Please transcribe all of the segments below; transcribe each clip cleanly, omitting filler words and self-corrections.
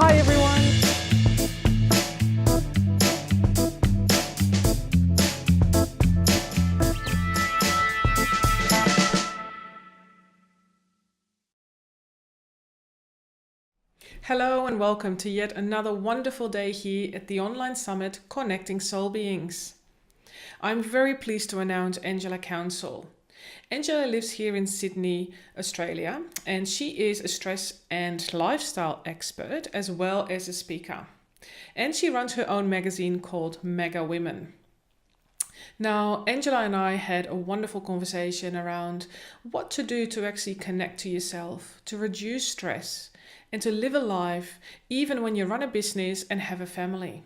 Hi everyone. Hello and welcome to yet another wonderful day here at the online summit Connecting Soul Beings. I'm very pleased to announce Angela Counsel. Angela lives here in Sydney, Australia, and she is a stress and lifestyle expert as well as a speaker. And she runs her own magazine called Maga Women. Now, Angela and I had a wonderful conversation around what to do to actually connect to yourself, to reduce stress, and to live a life even when you run a business and have a family.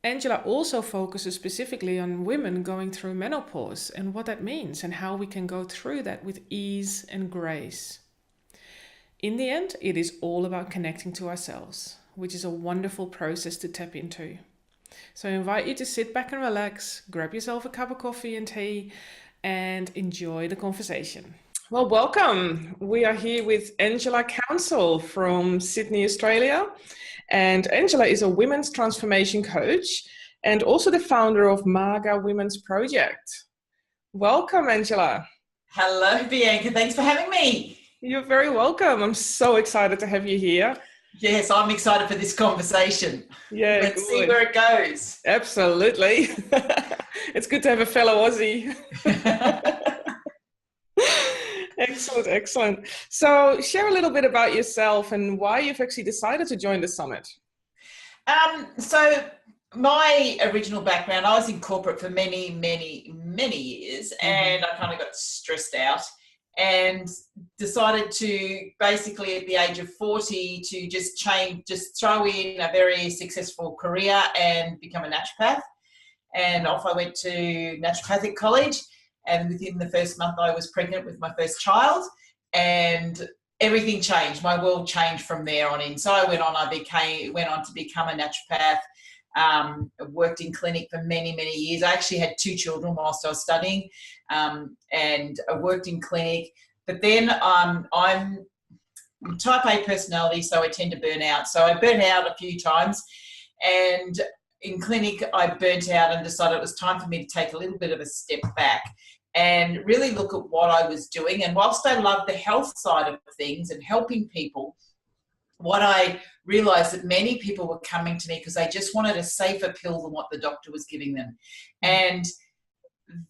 Angela also focuses specifically on women going through menopause and what that means and how we can go through that with ease and grace. In the end, it is all about connecting to ourselves, which is a wonderful process to tap into. So I invite you to sit back and relax, grab yourself a cup of coffee and tea, and enjoy the conversation. Well, welcome. We are here with Angela Counsel from Sydney, Australia. And Angela is a women's transformation coach and also the founder of Maga Women's Project. Welcome, Angela. Hello, Bianca. Thanks for having me. You're very welcome. I'm so excited to have you here. Yes, I'm excited for this conversation. Yeah, Let's see where it goes. Absolutely. It's good to have a fellow Aussie. Excellent, excellent. So share a little bit about yourself and why you've actually decided to join the summit. So my original background, I was in corporate for many years, and I kind of got stressed out and decided to basically at the age of 40 to just throw in a very successful career and become a naturopath. And off I went to naturopathic college. And within the first month, I was pregnant with my first child, and everything changed. My world changed from there on in. So I went on to become a naturopath. Worked in clinic for many years. I actually had 2 children whilst I was studying, and I worked in clinic. But then I'm type A personality, so I tend to burn out. So I burnt out a few times, and in clinic, I burnt out and decided it was time for me to take a little bit of a step back and really look at what I was doing. And whilst I love the health side of things and helping people, what I realized that many people were coming to me because they just wanted a safer pill than what the doctor was giving them. And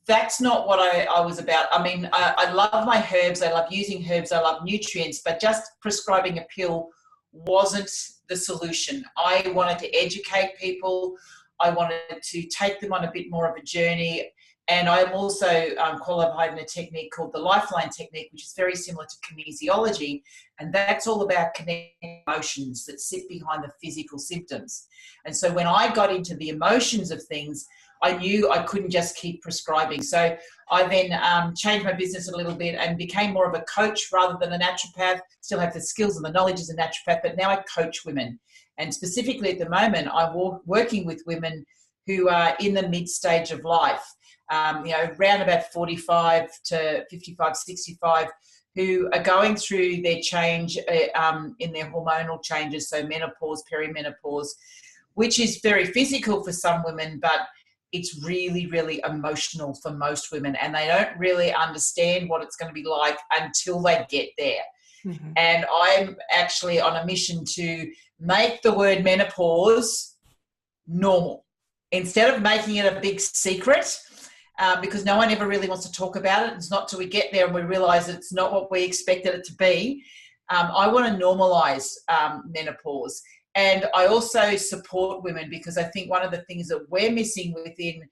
that's not what I was about. I mean, I love my herbs. I love using herbs. I love nutrients, but just prescribing a pill wasn't the solution. I wanted to educate people. I wanted to take them on a bit more of a journey. And I'm also qualified in a technique called the Lifeline technique, which is very similar to kinesiology. And that's all about connecting emotions that sit behind the physical symptoms. And so when I got into the emotions of things, I knew I couldn't just keep prescribing. So I then changed my business a little bit and became more of a coach rather than a naturopath. Still have the skills and the knowledge as a naturopath, but now I coach women. And specifically at the moment, I'm working with women who are in the mid-stage of life, around about 45 to 55, 65, who are going through their change in their hormonal changes, so menopause, peri-menopause, which is very physical for some women, but it's really emotional for most women, and they don't really understand what it's going to be like until they get there. Mm-hmm. And I'm actually on a mission to make the word menopause normal instead of making it a big secret, because no one ever really wants to talk about it. It's not till we get there and we realize it's not what we expected it to be. I want to normalize menopause. And I also support women because I think one of the things that we're missing within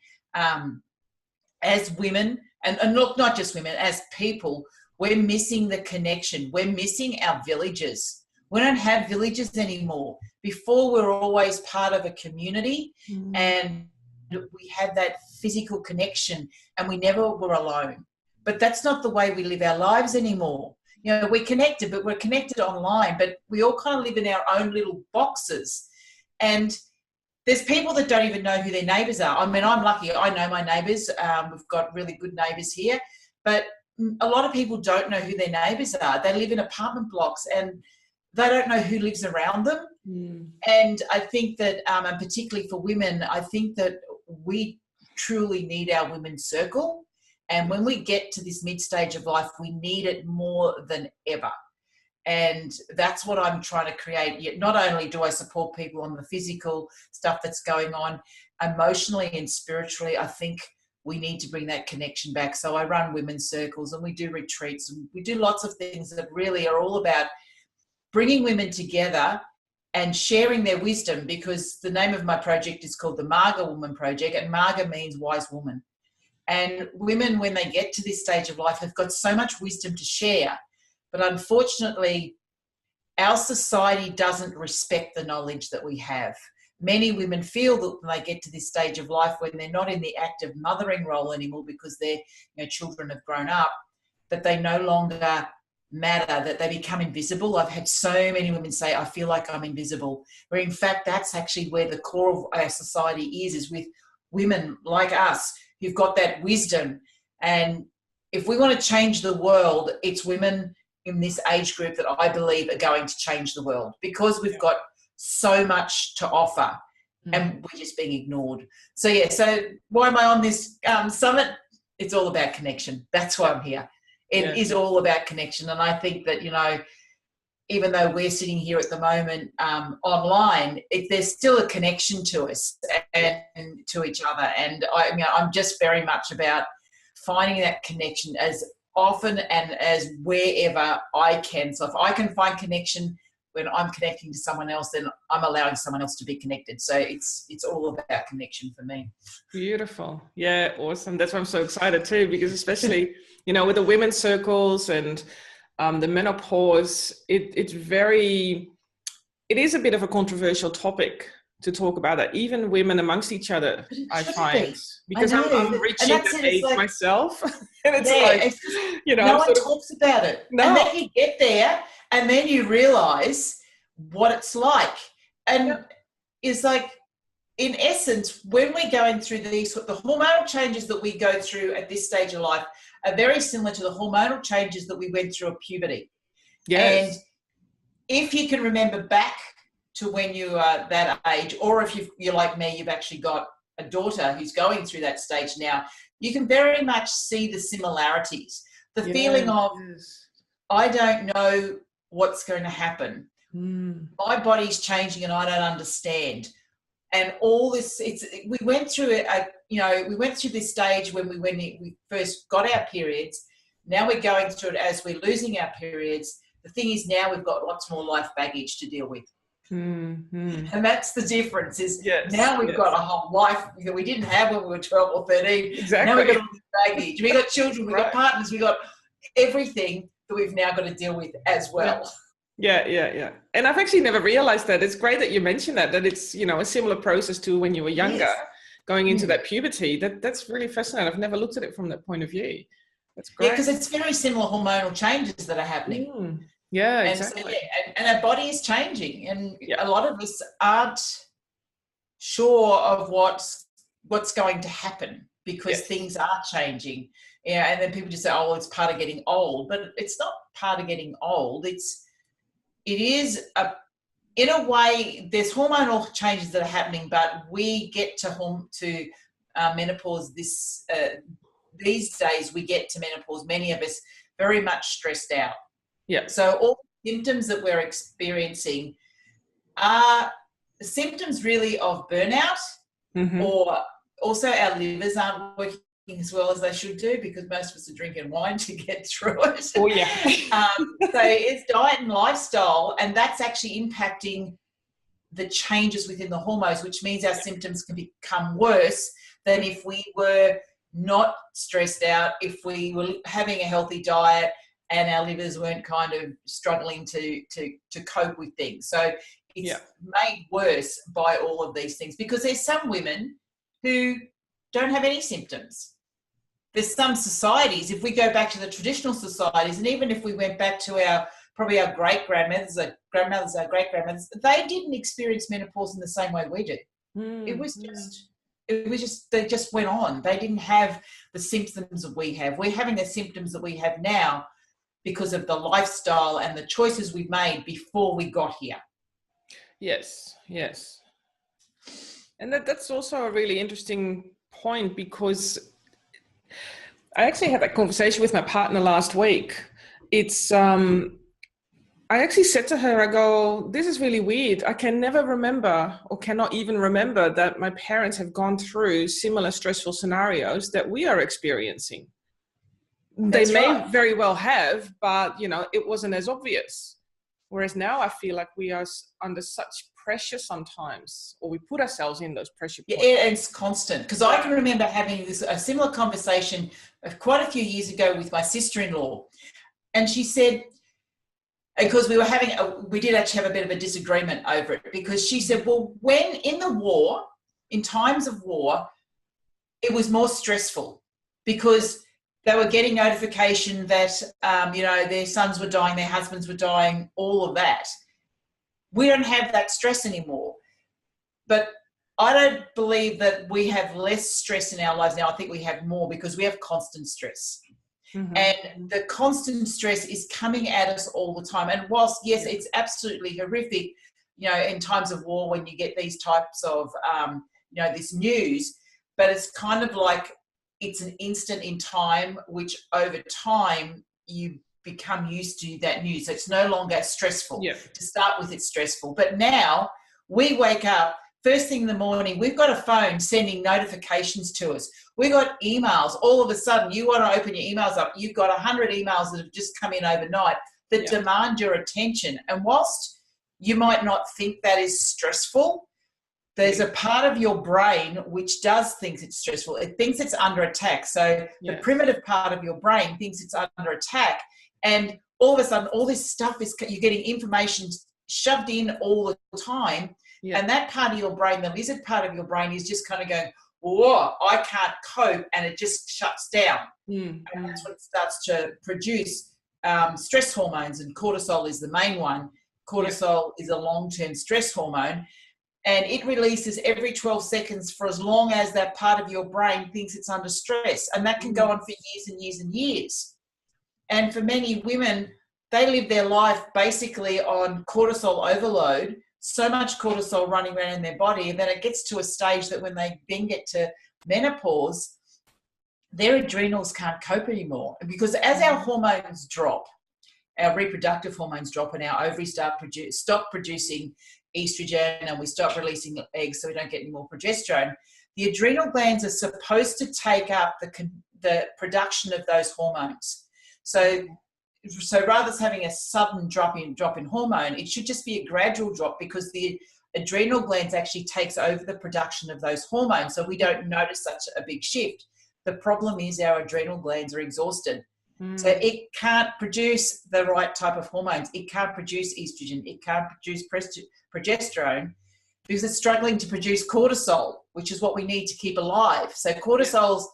as women, and not just women, as people, we're missing the connection. We're missing our villages. We don't have villages anymore. Before, we were always part of a community and we had that physical connection and we never were alone. But that's not the way we live our lives anymore. You know, we're connected, but we're connected online, but we all kind of live in our own little boxes. And there's people that don't even know who their neighbours are. I mean, I'm lucky. I know my neighbours. We've got really good neighbours here. But a lot of people don't know who their neighbours are. They live in apartment blocks and they don't know who lives around them. And I think that, and particularly for women, I think that we truly need our women's circle. And when we get to this mid-stage of life, we need it more than ever. And that's what I'm trying to create. Yet not only do I support people on the physical stuff that's going on, emotionally and spiritually, I think we need to bring that connection back. So I run women's circles, and we do retreats, and we do lots of things that really are all about bringing women together and sharing their wisdom, because the name of my project is called the Maga Women Project, and Maga means wise woman. And women, when they get to this stage of life, have got so much wisdom to share. But unfortunately, our society doesn't respect the knowledge that we have. Many women feel that when they get to this stage of life, when they're not in the active mothering role anymore because their children have grown up, that they no longer matter, that they become invisible. I've had so many women say, I feel like I'm invisible, where in fact that's actually where the core of our society is with women like us who've got that wisdom. And if we want to change the world, it's women in this age group that I believe are going to change the world, because we've got so much to offer and we're just being ignored. So yeah, so why am I on this summit? It's all about connection. That's why I'm here. It is all about connection. And I think that, even though we're sitting here at the moment online, there's still a connection to us and to each other. And I'm just very much about finding that connection as often and as wherever I can. So if I can find connection when I'm connecting to someone else, then I'm allowing someone else to be connected. So it's all about connection for me. Beautiful. Yeah, awesome. That's why I'm so excited too, because especially, with the women's circles and the menopause, it is a bit of a controversial topic to talk about that, even women amongst each other, I find, because I'm reaching that age myself. And it's no one talks about it. No. And then you get there and then you realize what it's like. And it's like, in essence, when we're going through the hormonal changes that we go through at this stage of life are very similar to the hormonal changes that we went through at puberty. Yes. And if you can remember back to when you are that age, or if you're like me, you've actually got a daughter who's going through that stage now, you can very much see the similarities. The feeling of, I don't know what's going to happen. My body's changing and I don't understand. And all this, we went through it. We went through this stage when we first got our periods. Now we're going through it as we're losing our periods. The thing is, now we've got lots more life baggage to deal with. And that's the difference, is now we've got a whole life that we didn't have when we were 12 or 13. Exactly. Now we've got all this baggage. We've got children, we've got partners, we've got everything that we've now got to deal with as well. Yeah. And I've actually never realized that. It's great that you mentioned that it's, a similar process to when you were younger, going into that puberty. That's really fascinating. I've never looked at it from that point of view. That's great. Yeah, because it's very similar hormonal changes that are happening. Yeah, exactly. And, so, and our body is changing, and a lot of us aren't sure of what's going to happen, because things are changing. Yeah, and then people just say, "Oh, it's part of getting old," but it's not part of getting old. It is in a way. There's hormonal changes that are happening, but we get to menopause these days. We get to menopause, many of us, very much stressed out. Yeah. So all the symptoms that we're experiencing are symptoms really of burnout, or also our livers aren't working as well as they should do, because most of us are drinking wine to get through it. Oh yeah. So it's diet and lifestyle, and that's actually impacting the changes within the hormones, which means our symptoms can become worse than if we were not stressed out, if we were having a healthy diet and our livers weren't kind of struggling to cope with things. So it's made worse by all of these things, because there's some women who don't have any symptoms. There's some societies, if we go back to the traditional societies, and even if we went back to our great-grandmothers, our great-grandmothers, they didn't experience menopause in the same way we do. It was just, they just went on. They didn't have the symptoms that we have. We're having the symptoms that we have now, because of the lifestyle and the choices we've made before we got here. Yes, yes. And that's also a really interesting point, because I actually had that conversation with my partner last week. I actually said to her, I go, this is really weird. I can never remember, or cannot even remember, that my parents have gone through similar stressful scenarios that we are experiencing. They may very well have, but it wasn't as obvious. Whereas now I feel like we are under such pressure sometimes, or we put ourselves in those pressure points. Yeah, it's constant. Because I can remember having a similar conversation quite a few years ago with my sister-in-law. And she said, because we did actually have a bit of a disagreement over it, because she said, well, when in times of war, it was more stressful because they were getting notification that, their sons were dying, their husbands were dying, all of that. We don't have that stress anymore. But I don't believe that we have less stress in our lives now. I think we have more, because we have constant stress. Mm-hmm. And the constant stress is coming at us all the time. And whilst, yes, it's absolutely horrific, in times of war when you get these types of, this news, but it's kind of like it's an instant in time, which over time you become used to that news. So it's no longer stressful. Yeah. To start with, it's stressful. But now we wake up, first thing in the morning, we've got a phone sending notifications to us. We've got emails. All of a sudden, you want to open your emails up. You've got 100 emails that have just come in overnight that demand your attention. And whilst you might not think that is stressful, there's a part of your brain which does think it's stressful. It thinks it's under attack. So the primitive part of your brain thinks it's under attack. And all of a sudden, all this stuff you're getting information shoved in all the time. Yeah. And that part of your brain, the lizard part of your brain, is just kind of going, whoa, I can't cope, and it just shuts down. Mm. And that's when it starts to produce stress hormones, and cortisol is the main one. Cortisol is a long-term stress hormone, and it releases every 12 seconds for as long as that part of your brain thinks it's under stress. And that can go on for years and years and years. And for many women, they live their life basically on cortisol overload, so much cortisol running around in their body, and then it gets to a stage that when they then get to menopause, their adrenals can't cope anymore. Because as our hormones drop, our reproductive hormones drop, and our ovaries stop producing estrogen, and we stop releasing eggs, so we don't get any more progesterone, the adrenal glands are supposed to take up the production of those hormones. So rather than having a sudden drop in hormone, it should just be a gradual drop, because the adrenal glands actually takes over the production of those hormones, so we don't notice such a big shift. The problem is our adrenal glands are exhausted. So it can't produce the right type of hormones. It can't produce estrogen. It can't produce progesterone, because it's struggling to produce cortisol, which is what we need to keep alive. So cortisol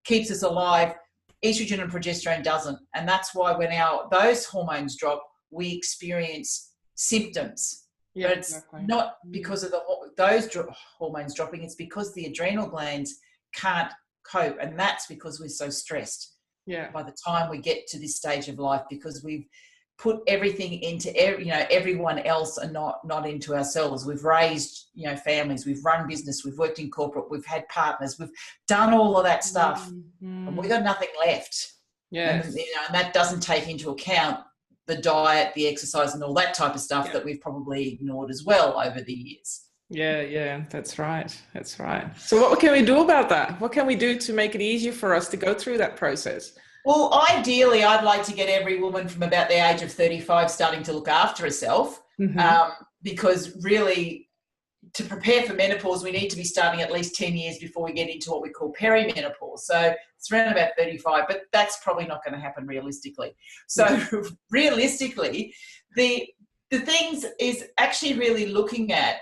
keeps us alive. Estrogen and progesterone doesn't. And that's why when those hormones drop, we experience symptoms. Yeah, but it's not because of those hormones dropping. It's because the adrenal glands can't cope. And that's because we're so stressed. Yeah. By the time we get to this stage of life, because we've put everything into everyone else and not into ourselves. We've raised families, we've run business, we've worked in corporate, we've had partners, we've done all of that stuff, and we've got nothing left. Yeah, and that doesn't take into account the diet, the exercise, and all that type of stuff that we've probably ignored as well over the years. Yeah, that's right. That's right. So what can we do about that? What can we do to make it easier for us to go through that process? Well, ideally, I'd like to get every woman from about the age of 35 starting to look after herself, because really, to prepare for menopause, we need to be starting at least 10 years before we get into what we call peri-menopause. So it's around about 35, but that's probably not going to happen realistically. So realistically, the things is actually really looking at,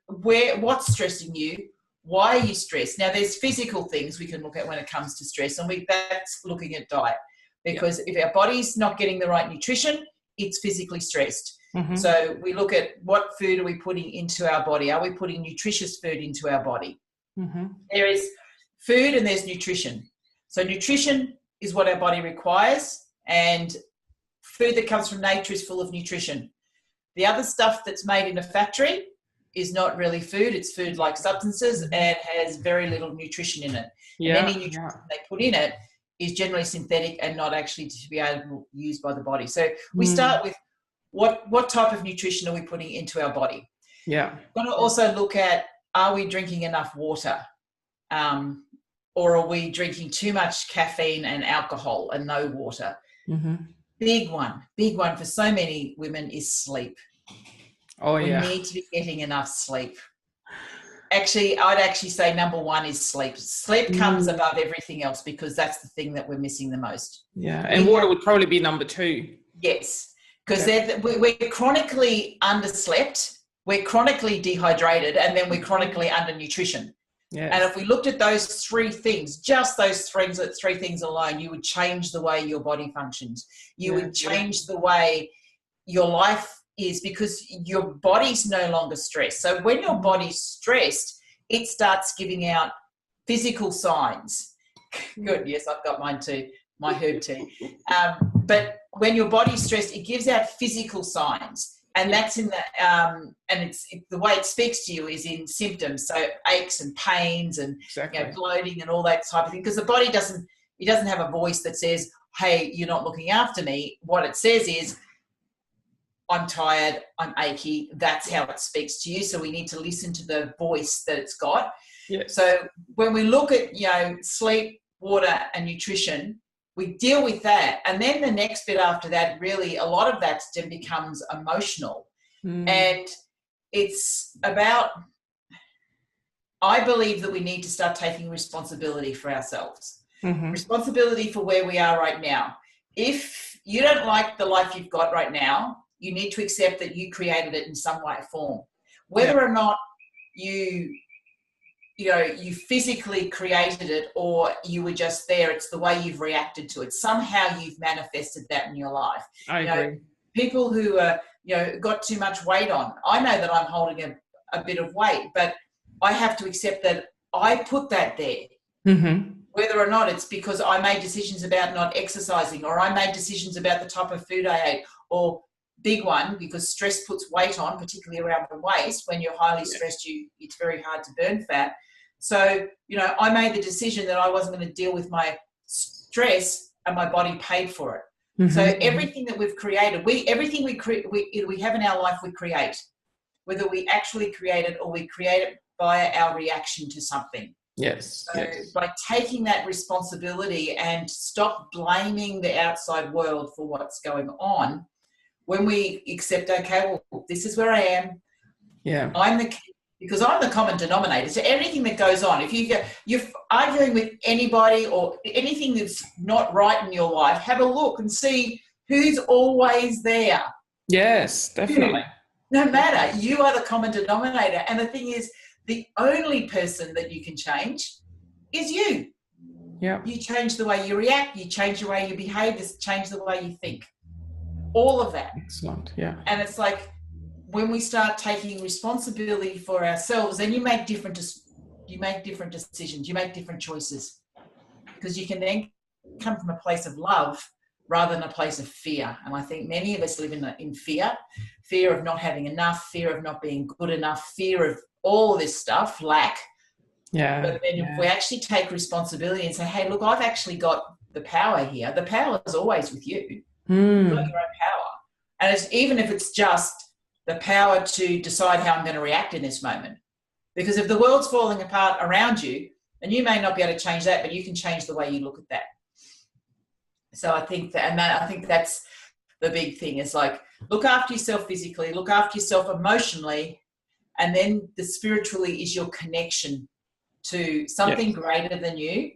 what's stressing you. Why are you stressed? Now, there's physical things we can look at when it comes to stress, and that's looking at diet, because if our body's not getting the right nutrition, it's physically stressed. Mm-hmm. So we look at what food are we putting into our body? Are we putting nutritious food into our body? Mm-hmm. There is food and there's nutrition. So nutrition is what our body requires, And food that comes from nature is full of nutrition. The other stuff that's made in a factory is not really food. It's food-like substances and has very little nutrition in it. And any nutrition they put in it is generally synthetic and not actually to be able to be used by the body. So we start with what type of nutrition are we putting into our body? Yeah. We're going to also look at, are we drinking enough water? Or are we drinking too much caffeine and alcohol and no water? Big one for so many women is sleep. Oh, we need to be getting enough sleep. Actually, I'd actually say number one is sleep. Sleep comes above everything else because that's the thing that we're missing the most. Yeah, and water would probably be number two. Yes, because we're chronically underslept, we're chronically dehydrated, and then we're chronically undernutrition. Yes. And if we looked at those three things, just those three things alone, you would change the way your body functions. You would change the way your life is, because your body's no longer stressed. So when your body's stressed, it starts giving out physical signs. Good, yes, I've got mine too, my herb tea. But when your body's stressed, it gives out physical signs. And that's in the, the way it speaks to you is in symptoms. So aches and pains and bloating and all that type of thing. Because the body doesn't have a voice that says, hey, you're not looking after me. What it says is, I'm tired, I'm achy. That's how it speaks to you. So we need to listen to the voice that it's got. Yes. So when we look at, sleep, water and nutrition, we deal with that. And then the next bit after that, really, a lot of that then becomes emotional. And it's about, I believe that we need to start taking responsibility for ourselves. Responsibility for where we are right now. If you don't like the life you've got right now, you need to accept that you created it in some way or form. Whether or not you physically created it or you were just there, it's the way you've reacted to it. Somehow you've manifested that in your life. I agree. People who got too much weight on, I know that I'm holding a bit of weight, but I have to accept that I put that there. Whether or not it's because I made decisions about not exercising, or I made decisions about the type of food I ate, or big one, because stress puts weight on, particularly around the waist. When you're highly stressed, it's very hard to burn fat. So, I made the decision that I wasn't going to deal with my stress, and my body paid for it. So everything that we've created, everything we have in our life, we create, whether we actually create it or we create it by our reaction to something. Yes. So by taking that responsibility and stop blaming the outside world for what's going on, when we accept, okay, well, this is where I am. Yeah. Because I'm the common denominator. So everything that goes on, if you're arguing with anybody or anything that's not right in your life, have a look and see who's always there. Yes, definitely. No matter, you are the common denominator. And the thing is, the only person that you can change is you. Yeah. You change the way you react, you change the way you behave, you change the way you think. All of that. Excellent. Yeah. And it's like, when we start taking responsibility for ourselves, then you make different decisions, you make different choices, because you can then come from a place of love rather than a place of fear. And I think many of us live in fear of not having enough, fear of not being good enough, fear of all this stuff, lack. Yeah. But then if we actually take responsibility and say, hey, look, I've actually got the power here. The power is always with you. You've got your own power. And even if it's just the power to decide how I'm going to react in this moment. Because if the world's falling apart around you, and you may not be able to change that, but you can change the way you look at that. So I think that's the big thing, is like, look after yourself physically, look after yourself emotionally, and then the spiritually is your connection to something greater than you,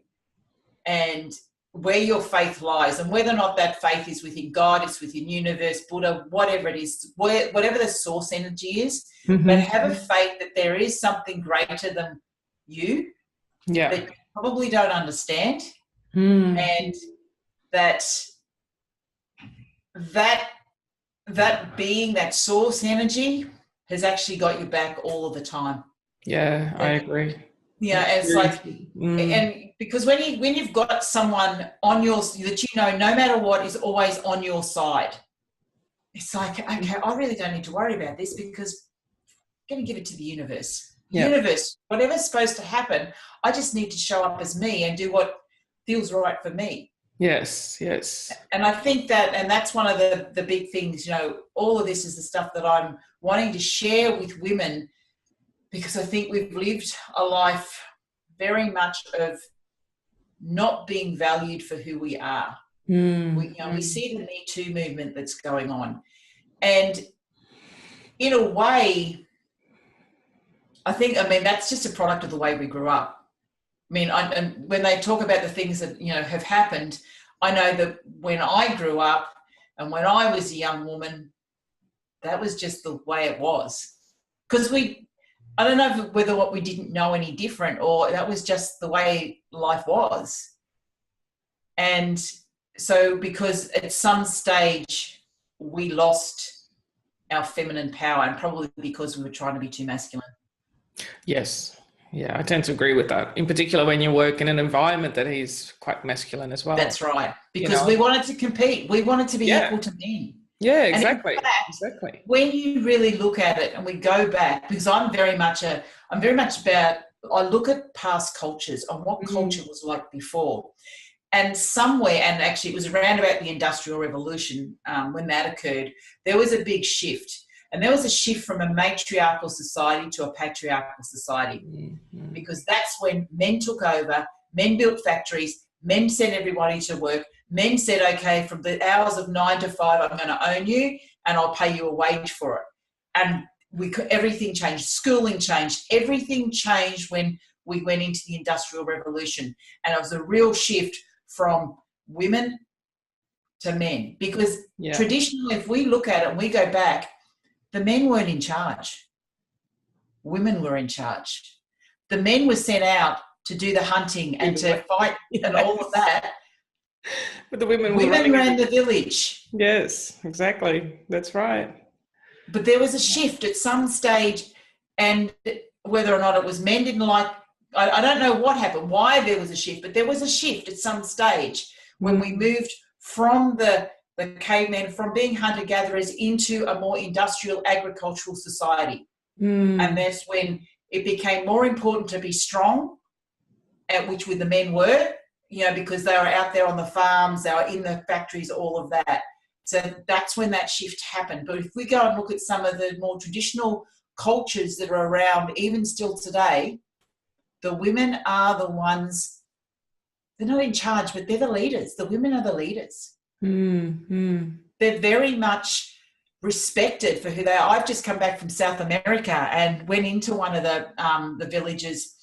and where your faith lies, and whether or not that faith is within God, it's within universe, Buddha, whatever it is, whatever the source energy is, but have a faith that there is something greater than you that you probably don't understand, and that being, that source energy has actually got your back all of the time. Yeah, I agree. You know, it's like, and because when you've got someone on your, that you know, no matter what, is always on your side, it's like, okay, I really don't need to worry about this because I'm going to give it to the universe. Yeah. Universe, whatever's supposed to happen, I just need to show up as me and do what feels right for me. Yes, yes. And I think that, and that's one of the big things, you know, all of this is the stuff that I'm wanting to share with women, because I think we've lived a life very much of not being valued for who we are. We see the Me Too movement that's going on. And in a way, I mean, that's just a product of the way we grew up. I mean, and when they talk about the things that, you know, have happened, I know that when I grew up and when I was a young woman, that was just the way it was. Because I don't know whether what we didn't know any different, or that was just the way life was. And so because at some stage we lost our feminine power, and probably because we were trying to be too masculine. Yes. Yeah, I tend to agree with that. In particular, when you work in an environment that is quite masculine as well. That's right. Because we wanted to compete. We wanted to be equal to men. Yeah, exactly. And in fact, exactly. When you really look at it and we go back, because I'm very much about, I look at past cultures and what culture was like before. And somewhere, and actually it was around about the Industrial Revolution, when that occurred, there was a big shift. And there was a shift from a matriarchal society to a patriarchal society, because that's when men took over, men built factories, men sent everybody to work, men said, okay, from the hours of 9 to 5, I'm going to own you and I'll pay you a wage for it. And everything changed. Schooling changed. Everything changed when we went into the Industrial Revolution. And it was a real shift from women to men, because traditionally, if we look at it and we go back, the men weren't in charge. Women were in charge. The men were sent out to do the hunting and to fight and all of that. But the women ran the village. Yes, exactly. That's right. But there was a shift at some stage, and whether or not it was men didn't like, I don't know what happened, why there was a shift, but there was a shift at some stage when we moved from the cavemen, from being hunter-gatherers, into a more industrial agricultural society. And that's when it became more important to be strong, at which the men were, you know, because they were out there on the farms, they were in the factories, all of that. So that's when that shift happened. But if we go and look at some of the more traditional cultures that are around, even still today, the women are the ones, they're not in charge, but they're the leaders. The women are the leaders. They're very much respected for who they are. I've just come back from South America and went into one of the villages.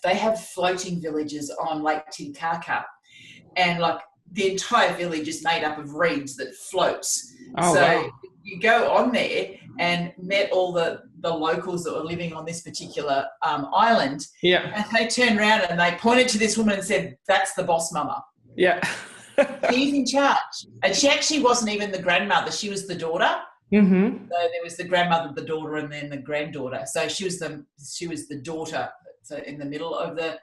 They have floating villages on Lake Titicaca, and like the entire village is made up of reeds that floats. You go on there and met all the locals that were living on this particular island. Yeah. And they turned around and they pointed to this woman and said, "That's the boss mama." Yeah. She's in charge. And she actually wasn't even the grandmother. She was the daughter. So there was the grandmother, the daughter, and then the granddaughter. So she was the daughter. So in the middle of the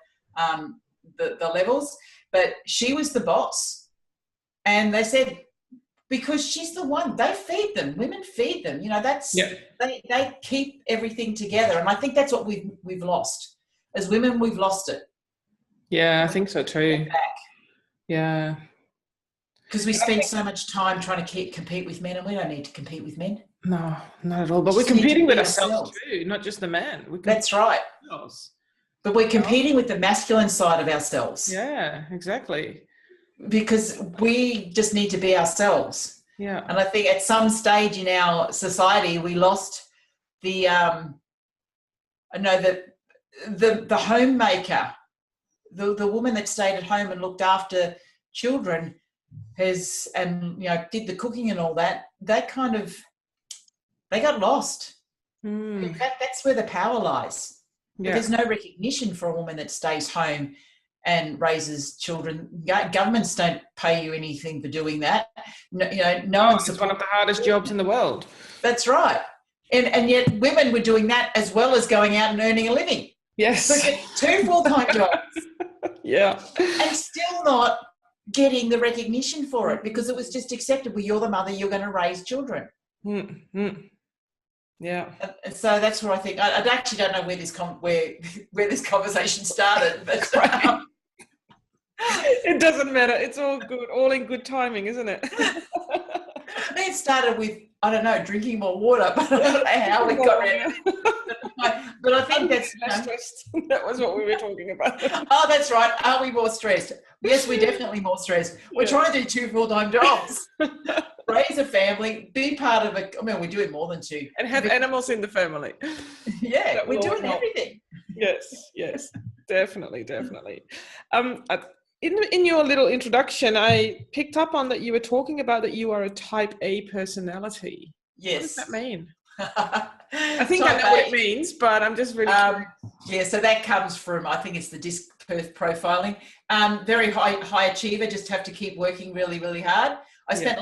levels, but she was the boss. And they said, because she's the one, they feed them. Women feed them. You know, they keep everything together. And I think that's what we've lost. As women, we've lost it. Yeah, I think so too. Yeah. Because we spend so much time trying to compete with men, and we don't need to compete with men. No, not at all. But we're competing with ourselves too, not just the man. That's right. But we're competing with the masculine side of ourselves. Yeah, exactly. Because we just need to be ourselves. Yeah. And I think at some stage in our society, we lost the homemaker, the woman that stayed at home and looked after children did the cooking and all that. They got lost. In fact, that's where the power lies. Yeah. There's no recognition for a woman that stays home and raises children. Governments don't pay you anything for doing that. It's one of the hardest jobs in the world. That's right. And yet women were doing that as well as going out and earning a living. Yes. So 2 full-time jobs Yeah. and still not getting the recognition for it because it was just accepted. Well, you're the mother, you're going to raise children. Mm-hmm. Yeah. And so that's where I think I actually don't know where this where this conversation started, but It doesn't matter. It's all good, all in good timing, isn't it? I think it started with, I don't know, drinking more water, but I don't know how we got around it. But I think that's, stressed. That was what we were talking about. oh, that's right. Are we more stressed? Yes, we're definitely more stressed. We're trying to do 2 full-time jobs, raise a family, be part of a, I mean, we're doing more than 2. And have animals in the family. Yeah, we're doing everything. Yes, definitely. In your little introduction, I picked up on that you were talking about that you are a type A personality. Yes. What does that mean? I think I know what it means, but I'm just really curious. Yeah, so that comes from, I think it's the disc profiling. Very high achiever, just have to keep working really, really hard. I spent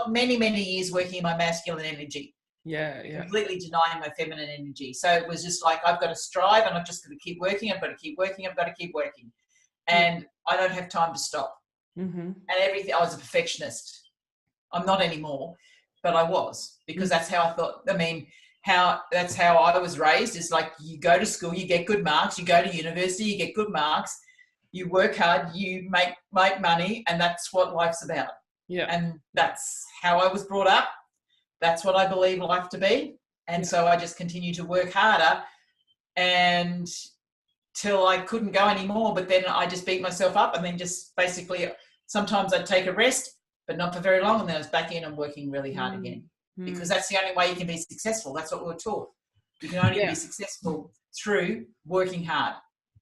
many years working in my masculine energy. Yeah. Completely denying my feminine energy. So it was just like, I've got to strive and I've just got to keep working. I've got to keep working. I've got to keep working. And I don't have time to stop. Mm-hmm. And everything, I was a perfectionist. I'm not anymore, but I was, because that's how I thought. I mean, that's how I was raised. Is like, you go to school, you get good marks, you go to university, you get good marks, you work hard, you make money, and that's what life's about. Yeah. And that's how I was brought up. That's what I believe life to be. And so I just continue to work harder and till I couldn't go anymore. But then I just beat myself up, and then just basically sometimes I'd take a rest, but not for very long. And then I was back in and working really hard again, because that's the only way you can be successful. That's what we were taught. You can only be successful through working hard.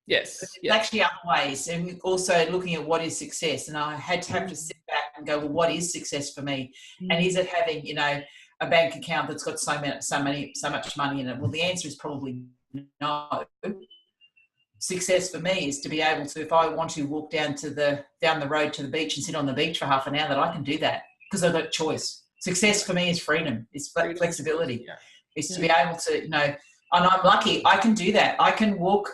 Yes. There's actually other ways, and also looking at what is success. And I had to have to sit back and go, well, what is success for me? And is it having, a bank account that's got so much money in it? Well, the answer is probably no. Success for me is to be able to, if I want to walk down the road to the beach and sit on the beach for half an hour, that I can do that because I've got choice. Success for me is freedom. It's flexibility. Yeah. It's to be able to, and I'm lucky. I can do that. I can walk.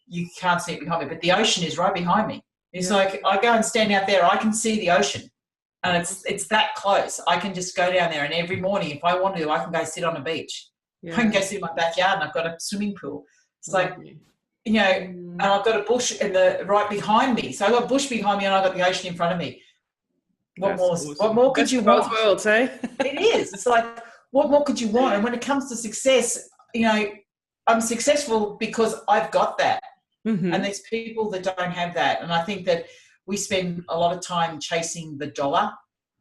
You can't see it behind me, but the ocean is right behind me. It's like I go and stand out there. I can see the ocean, and it's that close. I can just go down there, and every morning, if I want to, I can go sit on a beach. Yeah. I can go sit in my backyard, and I've got a swimming pool. It's like, and I've got a bush right behind me. So I've got a bush behind me, and I've got the ocean in front of me. What more could you want? Both worlds, eh? It is. It's like, what more could you want? And when it comes to success, I'm successful because I've got that. Mm-hmm. And there's people that don't have that. And I think that we spend a lot of time chasing the dollar.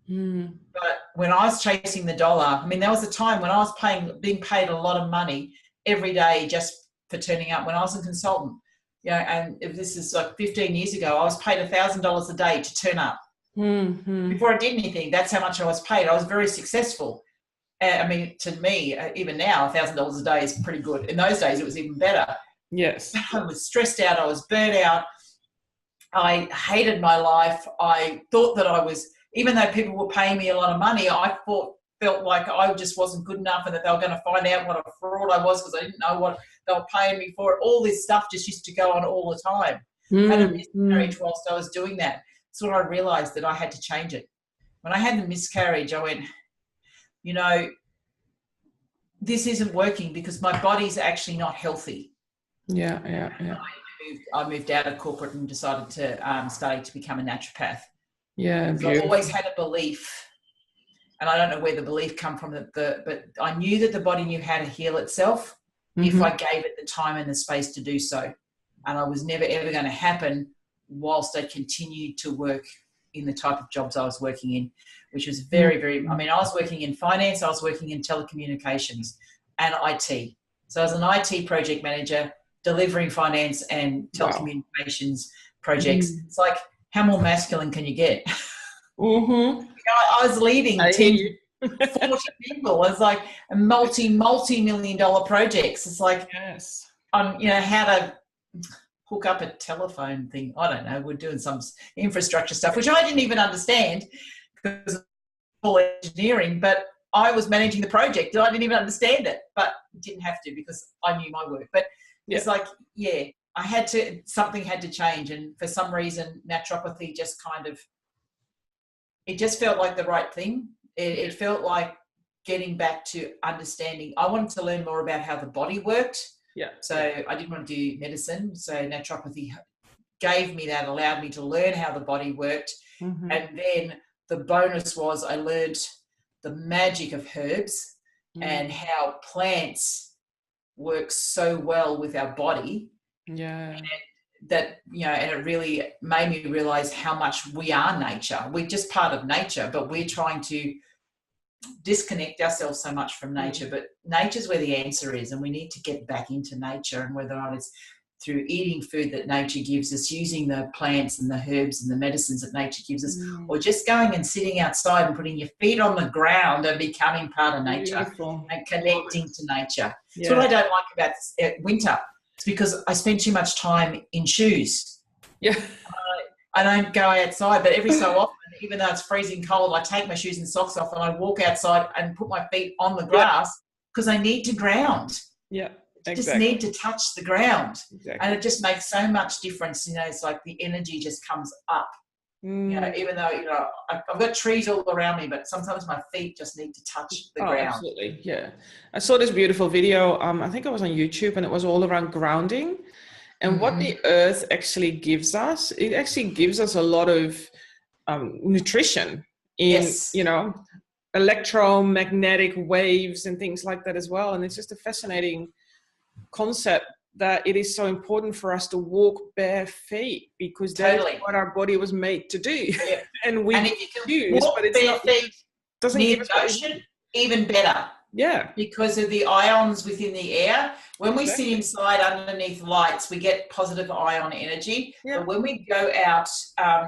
But when I was chasing the dollar, there was a time when I was being paid a lot of money every day just for turning up. When I was a consultant, and if this is like 15 years ago, I was paid $1,000 a day to turn up. Mm-hmm. Before I did anything, that's how much I was paid. I was very successful. To me, even now, $1,000 a day is pretty good. In those days, it was even better. Yes. I was stressed out. I was burnt out. I hated my life. I thought that I was, even though people were paying me a lot of money, I felt like I just wasn't good enough, and that they were going to find out what a fraud I was because I didn't know what they were paying me for. All this stuff just used to go on all the time. I had a miscarriage whilst I was doing that. So when I realised that I had to change it. When I had the miscarriage, I went, this isn't working because my body's actually not healthy. Yeah. I moved out of corporate and decided to study to become a naturopath. Yeah, so I've always had a belief, and I don't know where the belief come from, but I knew that the body knew how to heal itself if I gave it the time and the space to do so. And I was never, ever going to happen whilst I continued to work in the type of jobs I was working in, which was very, very, I was working in finance, I was working in telecommunications and IT. So I was an IT project manager, delivering finance and telecommunications projects. It's like, how more masculine can you get? I was leading 10, 40 people. It's like a multi-million-dollar projects. It's like, how to hook up a telephone thing. I don't know. We're doing some infrastructure stuff, which I didn't even understand because it's all engineering, but I was managing the project and I didn't even understand it, but didn't have to because I knew my work. But Yeah. It's like, yeah, something had to change. And for some reason, naturopathy just it just felt like the right thing. It felt like getting back to understanding. I wanted to learn more about how the body worked. Yeah. So I didn't want to do medicine. So naturopathy gave me that, allowed me to learn how the body worked. Mm-hmm. And then the bonus was I learned the magic of herbs and how plants work so well with our body. Yeah. That, and it really made me realize how much we are nature. We're just part of nature, but we're trying to disconnect ourselves so much from nature. But nature's where the answer is, and we need to get back into nature. And whether or not it's through eating food that nature gives us, using the plants and the herbs and the medicines that nature gives us, or just going and sitting outside and putting your feet on the ground and becoming part of nature. Beautiful. And connecting to nature. Yeah. So what I don't like about winter, it's because I spend too much time in shoes. Yeah. I don't go outside, but every so often, even though it's freezing cold, I take my shoes and socks off and I walk outside and put my feet on the grass because I need to ground. Yeah. Exactly. Just need to touch the ground. Exactly. And it just makes so much difference. It's like the energy just comes up. Even though, I've got trees all around me, but sometimes my feet just need to touch the ground. Absolutely. Yeah. I saw this beautiful video. I think it was on YouTube, and it was all around grounding and what the earth actually gives us. It actually gives us a lot of nutrition in, electromagnetic waves and things like that as well. And it's just a fascinating concept that it is so important for us to walk bare feet, because that's what our body was made to do. Yeah. and if you can use, walk but it's bare feet doesn't near the ocean, even better. Yeah. Because of the ions within the air. When we sit inside underneath lights, we get positive ion energy. Yeah. But when we go out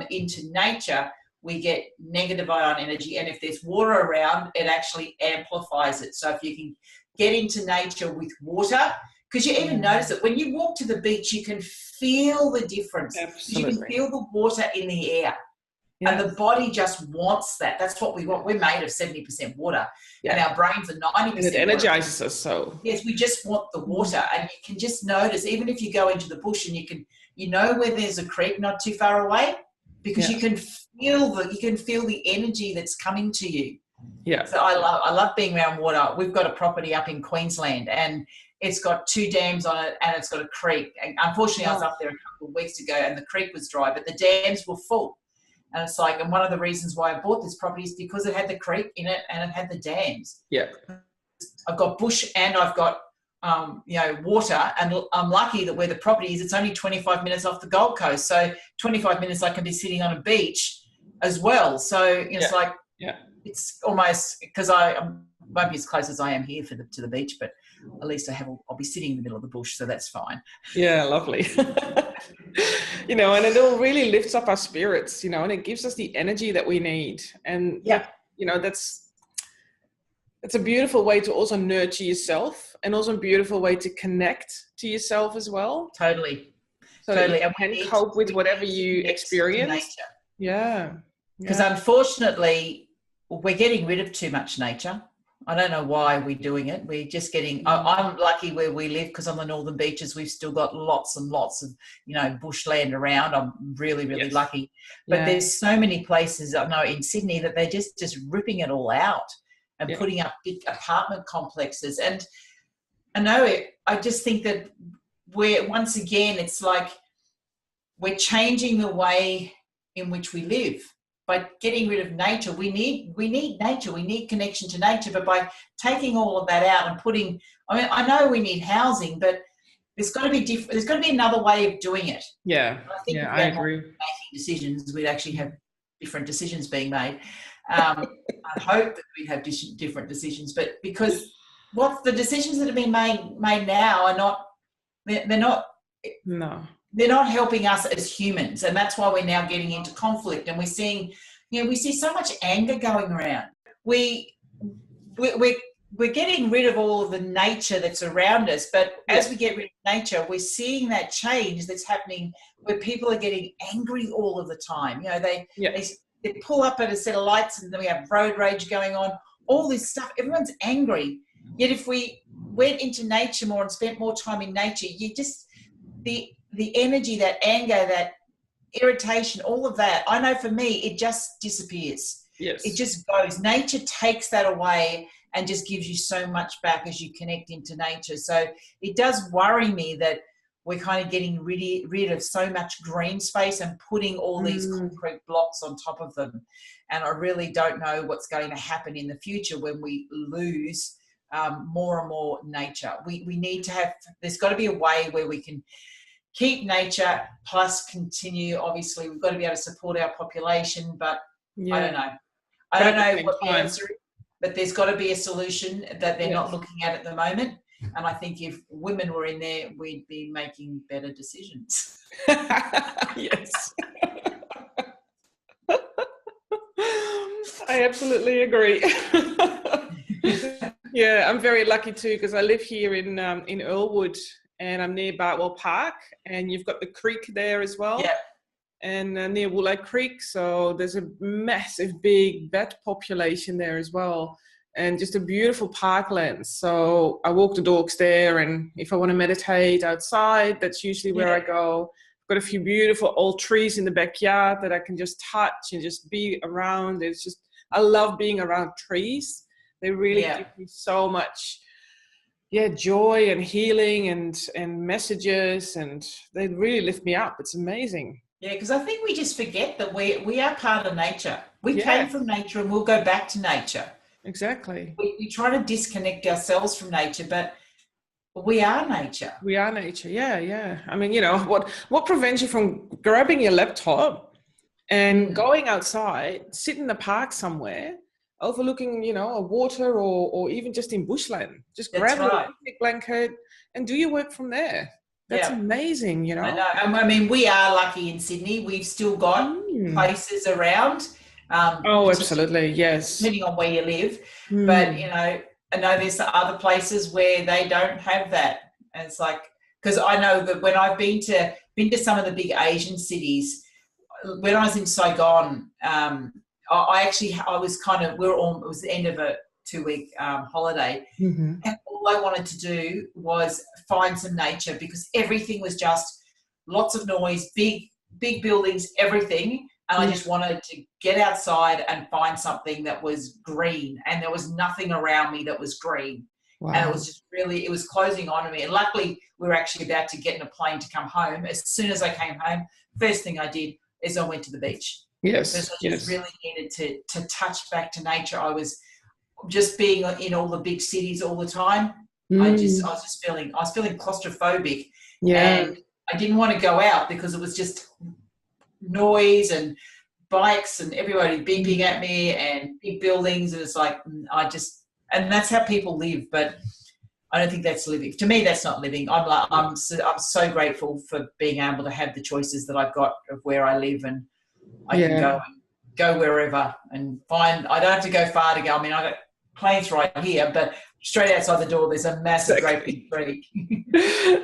into nature, we get negative ion energy. And if there's water around, it actually amplifies it. So if you can get into nature with water, because you even notice it when you walk to the beach, you can feel the difference. Absolutely. You can feel the water in the air. Yes. And the body just wants that. That's what we want. We're made of 70% water, and our brains are 90%. And it energizes us so. Yes, we just want the water, and you can just notice. Even if you go into the bush and you know where there's a creek not too far away, because you can feel the energy that's coming to you. Yeah. So I love being around water. We've got a property up in Queensland, and it's got 2 dams on it, and it's got a creek. And unfortunately, I was up there a couple of weeks ago, and the creek was dry, but the dams were full. And it's like, and one of the reasons why I bought this property is because it had the creek in it and it had the dams. Yeah. I've got bush and I've got, water, and I'm lucky that where the property is, it's only 25 minutes off the Gold Coast. So 25 minutes I can be sitting on a beach as well. So it's like, it's almost, because I won't be as close as I am here to the beach, but at least I'll be sitting in the middle of the bush, so that's fine. Yeah, lovely. And it all really lifts up our spirits, and it gives us the energy that we need. And that's a beautiful way to also nurture yourself, and also a beautiful way to connect to yourself as well. Totally. So totally. That you can cope with whatever you experience. Yeah. Because unfortunately, we're getting rid of too much nature. I don't know why we're doing it. We're just getting, I'm lucky where we live, because on the northern beaches, we've still got lots and lots of, bushland around. I'm really, really lucky. But there's so many places, I know in Sydney, that they're just ripping it all out and putting up big apartment complexes. And I just think that once again, it's like we're changing the way in which we live. By getting rid of nature, we need nature, we need connection to nature, but by taking all of that out and putting, I know we need housing, but there's got to be different. There's got to be another way of doing it. Yeah, I think I agree. Making decisions, we'd actually have different decisions being made. I hope that we'd have different decisions, but because the decisions that have been made now are not, they're not. No. They're not helping us as humans, and that's why we're now getting into conflict, and we're seeing, we see so much anger going around. We're getting rid of all of the nature that's around us, but as we get rid of nature, we're seeing that change that's happening where people are getting angry all of the time. They pull up at a set of lights, and then we have road rage going on, all this stuff. Everyone's angry. Yet if we went into nature more and spent more time in nature, you just, the energy, that anger, that irritation, all of that, I know for me, it just disappears. Yes. It just goes. Nature takes that away and just gives you so much back as you connect into nature. So it does worry me that we're kind of getting rid of so much green space and putting all these concrete blocks on top of them. And I really don't know what's going to happen in the future when we lose more and more nature. We need to have, there's got to be a way where we can keep nature plus continue. Obviously, we've got to be able to support our population, but I don't know. I don't know what the answer is, but there's got to be a solution that they're not looking at the moment. And I think if women were in there, we'd be making better decisions. Yes. I absolutely agree. Yeah, I'm very lucky too, because I live here in Earlwood, and I'm near Bartwell Park, and you've got the creek there as well. Yeah. And near Willow Creek, so there's a massive big bat population there as well, and just a beautiful parkland. So I walk the dogs there, and if I want to meditate outside, that's usually where I go. I've got a few beautiful old trees in the backyard that I can just touch and just be around. It's just, I love being around trees. They really give me so much joy and healing and messages, and they really lift me up. It's amazing. Yeah, because I think we just forget that we are part of nature. We came from nature and we'll go back to nature. Exactly. We try to disconnect ourselves from nature, but we are nature. We are nature, yeah. I mean, what prevents you from grabbing your laptop and going outside, sit in the park somewhere, overlooking, a water or even just in bushland. Just grab a picnic blanket and do your work from there. That's amazing, I know. I mean, we are lucky in Sydney. We've still got places around. Absolutely, yes. Depending on where you live. But, I know there's other places where they don't have that. And it's like, because I know that when I've been to some of the big Asian cities, when I was in Saigon, it was the end of a 2-week holiday. And all I wanted to do was find some nature, because everything was just lots of noise, big buildings, everything. And I just wanted to get outside and find something that was green, and there was nothing around me that was green. Wow. And it was just it was closing on me. And luckily we were actually about to get in a plane to come home. As soon as I came home, first thing I did is I went to the beach. Yes. Because I just really needed to touch back to nature. I was just being in all the big cities all the time. I was feeling claustrophobic. Yeah. And I didn't want to go out because it was just noise and bikes and everybody beeping at me and big buildings, and it's like and that's how people live, but I don't think that's living. To me, that's not living. I'm so grateful for being able to have the choices that I've got of where I live, and I can go wherever and find. I don't have to go far to go. I mean, I got planes right here, but straight outside the door there's a massive great big tree.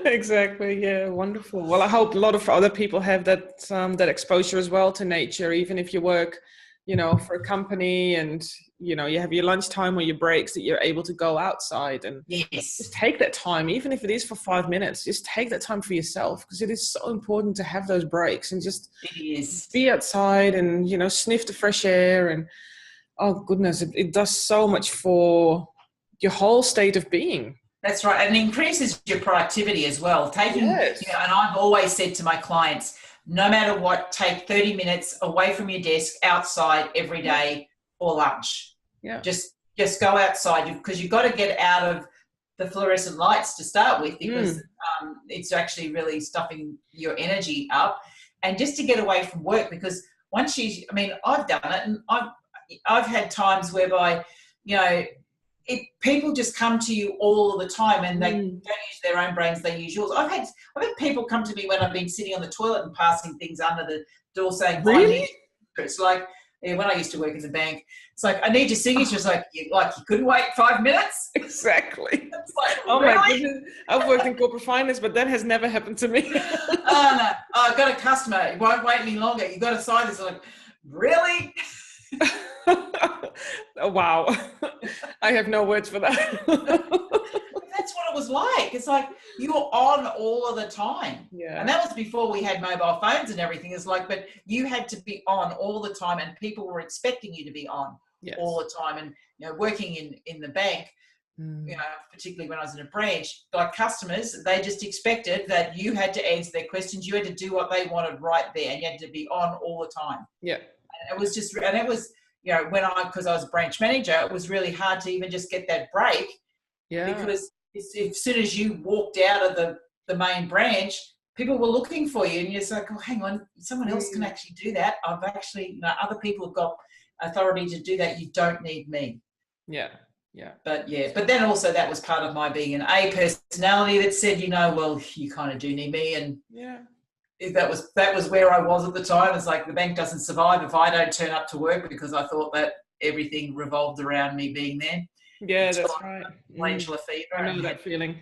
Exactly. Yeah, wonderful. Well, I hope a lot of other people have that exposure as well to nature, even if you work for a company and you have your lunchtime or your breaks, that you're able to go outside and just take that time, even if it is for 5 minutes. Just take that time for yourself, because it is so important to have those breaks and just be outside and sniff the fresh air. And oh goodness, it does so much for your whole state of being. That's right. And it increases your productivity as well. And I've always said to my clients, no matter what, take 30 minutes away from your desk outside every day for lunch. Yeah. Just go outside, because you've got to get out of the fluorescent lights to start with, because it's actually really stuffing your energy up, and just to get away from work, because once I've done it, and I've had times whereby, people just come to you all the time, and they don't use their own brains, they use yours. I've had people come to me when I've been sitting on the toilet and passing things under the door saying, really? It's like, when I used to work in the bank, it's like, I need your signature. It's like you couldn't wait 5 minutes? Exactly. It's like, oh really? My goodness. I've worked in corporate finance, but that has never happened to me. Oh, no. I've got a customer. It won't wait any longer. You've got to sign this. I'm like, really? Oh, wow. I have no words for that. that's what it was like. It's like you were on all of the time. Yeah. And that was before we had mobile phones and everything. It's like, but you had to be on all the time, and people were expecting you to be on all the time. And, you know, working in the bank, you know, particularly when I was in a branch, like customers, they just expected that you had to answer their questions. You had to do what they wanted right there, and you had to be on all the time. Yeah. And it was just, and it was, you know, because I was a branch manager, it was really hard to even just get that break. Yeah. Because as soon as you walked out of the main branch, people were looking for you, and you're just like, oh, hang on, someone else can actually do that. I've actually, you know, other people have got authority to do that. You don't need me. Yeah. Yeah. But then also that was part of my being an A personality that said, you know, well, you kind of do need me. And that was where I was at the time. It's like the bank doesn't survive if I don't turn up to work, because I thought that everything revolved around me being there. Yeah, that's right. Angela fever. I know that feeling.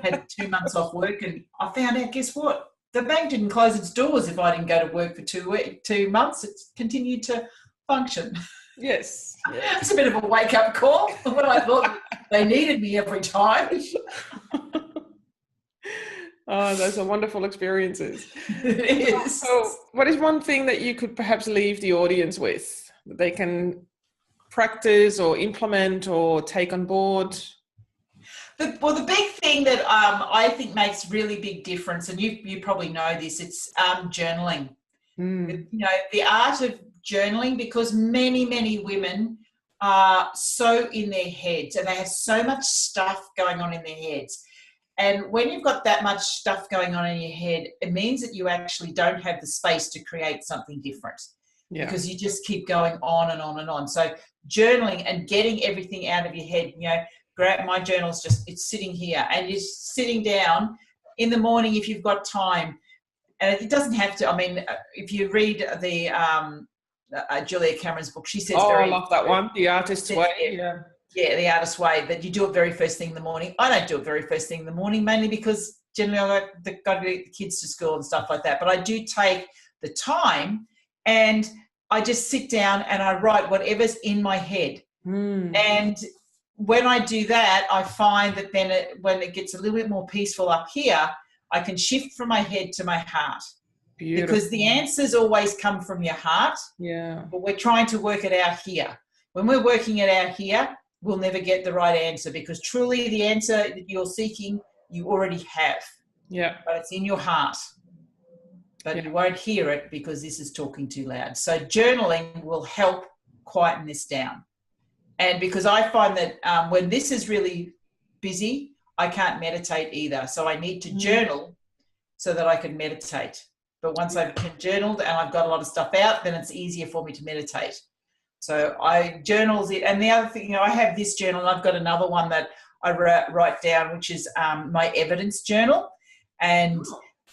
Had 2 months off work, and I found out, guess what? The bank didn't close its doors if I didn't go to work for 2 months. It continued to function. Yes. It's a bit of a wake-up call when I thought they needed me every time. Oh, those are wonderful experiences. It is. So what is one thing that you could perhaps leave the audience with that they can practice or implement or take on board? Well, the big thing that I think makes really big difference, and you probably know this, it's journaling. You know, the art of journaling, because many women are so in their heads, and they have so much stuff going on in their heads. And when you've got that much stuff going on in your head, it means that you actually don't have the space to create something different. Because you just keep going on and on and on. So journaling and getting everything out of your head, you know, my journal's it's sitting here, and you're sitting down in the morning if you've got time. And it doesn't have to, I mean, if you read the Julia Cameron's book, she says I love that one, The Artist's Way. Yeah, The Artist's Way, that you do it very first thing in the morning. I don't do it very first thing in the morning, mainly because generally I've got to get the kids to school and stuff like that. But I do take the time, and I just sit down and I write whatever's in my head. And when I do that, I find that then when it gets a little bit more peaceful up here, I can shift from my head to my heart. Beautiful. Because the answers always come from your heart. Yeah. But we're trying to work it out here. When we're working it out here, we'll never get the right answer, because truly the answer that you're seeking, you already have. Yeah. But it's in your heart. But you won't hear it because this is talking too loud. So journaling will help quieten this down. And because I find that when this is really busy, I can't meditate either. So I need to journal so that I can meditate. But once I've journaled and I've got a lot of stuff out, then it's easier for me to meditate. So I journal it. And the other thing, you know, I have this journal, and I've got another one that I write down, which is my evidence journal. And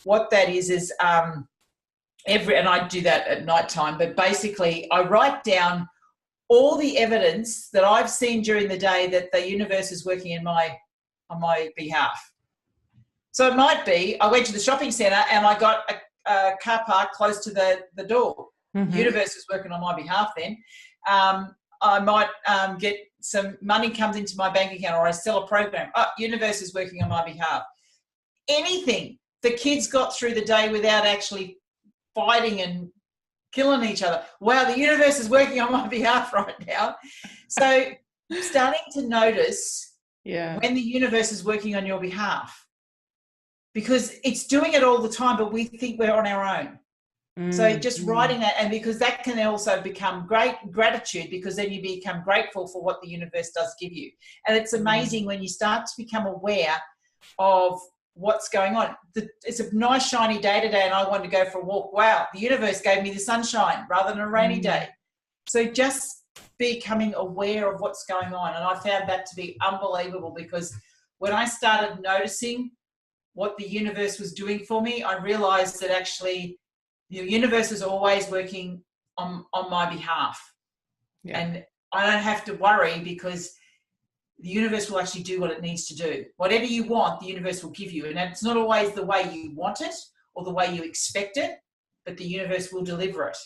what that is and I do that at night time, but basically I write down all the evidence that I've seen during the day that the universe is working on my behalf. So it might be, I went to the shopping centre and I got a car park close to the door. The universe is working on my behalf then. I might get some money comes into my bank account, or I sell a program. Universe is working on my behalf. Anything. The kids got through the day without actually fighting and killing each other. Wow, the universe is working on my behalf right now. So starting to notice when the universe is working on your behalf, because it's doing it all the time, but we think we're on our own. So just writing that, and because that can also become great gratitude, because then you become grateful for what the universe does give you. And it's amazing when you start to become aware of what's going on. It's a nice shiny day today and I want to go for a walk. Wow, the universe gave me the sunshine rather than a rainy day. So just becoming aware of what's going on. And I found that to be unbelievable, because when I started noticing what the universe was doing for me, I realized that actually the universe is always working on my behalf. And I don't have to worry, because the universe will actually do what it needs to do. Whatever you want, the universe will give you. And it's not always the way you want it or the way you expect it, but the universe will deliver it.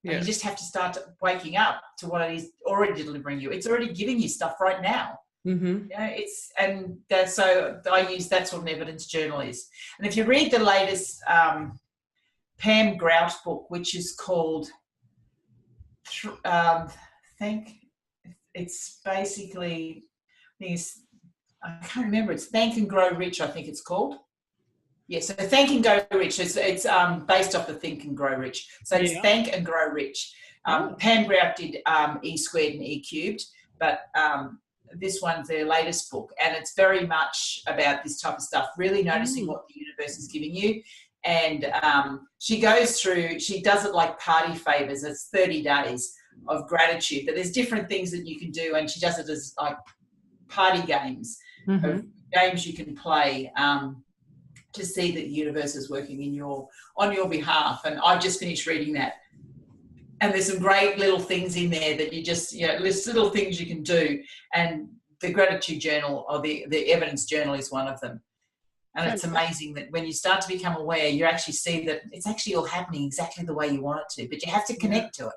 And you just have to start waking up to what it is already delivering you. It's already giving you stuff right now. Mm-hmm. You know, so I use that's what an evidence journal is. And if you read the latest Pam Grout book, which is called it's basically I can't remember. It's Thank and Grow Rich, I think it's called. Yeah, so Thank and Grow Rich. It's based off of Think and Grow Rich. So it's Thank and Grow Rich. Pam Grout did E squared and E cubed, but this one's their latest book, and it's very much about this type of stuff, really noticing what the universe is giving you. And she does it like party favors. It's 30 days of gratitude, but there's different things that you can do, and she does it as like party games, of games you can play to see that the universe is working on your behalf. And I've just finished reading that, and there's some great little things in there that you just, there's little things you can do, and the gratitude journal or the evidence journal is one of them. And it's amazing that when you start to become aware, you actually see that it's actually all happening exactly the way you want it to, but you have to connect to it.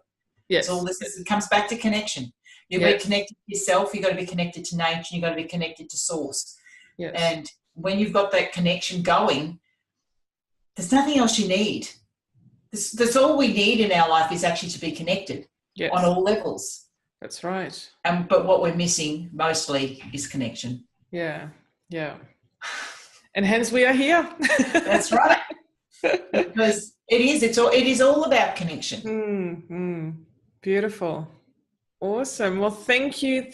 Yes. So all this it comes back to connection. You've got to be connected to yourself, you've got to be connected to nature, you've got to be connected to source. Yes. And when you've got that connection going, there's nothing else you need. That's all we need in our life, is actually to be connected on all levels. That's right. But what we're missing mostly is connection. Yeah. And hence we are here. That's right. Because it is all about connection. Beautiful. Awesome. Well, thank you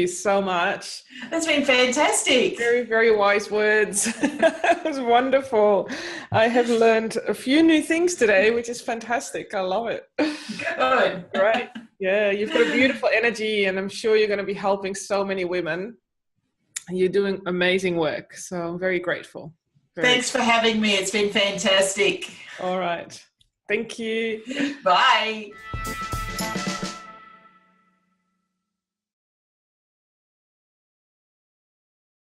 so much. That's been fantastic. Very, very wise words. It was wonderful. I have learned a few new things today, which is fantastic. I love it. Good. Right. Yeah, you've got a beautiful energy, and I'm sure you're going to be helping so many women. You're doing amazing work. So I'm very grateful. Thanks for having me. It's been fantastic. All right. Thank you. Bye.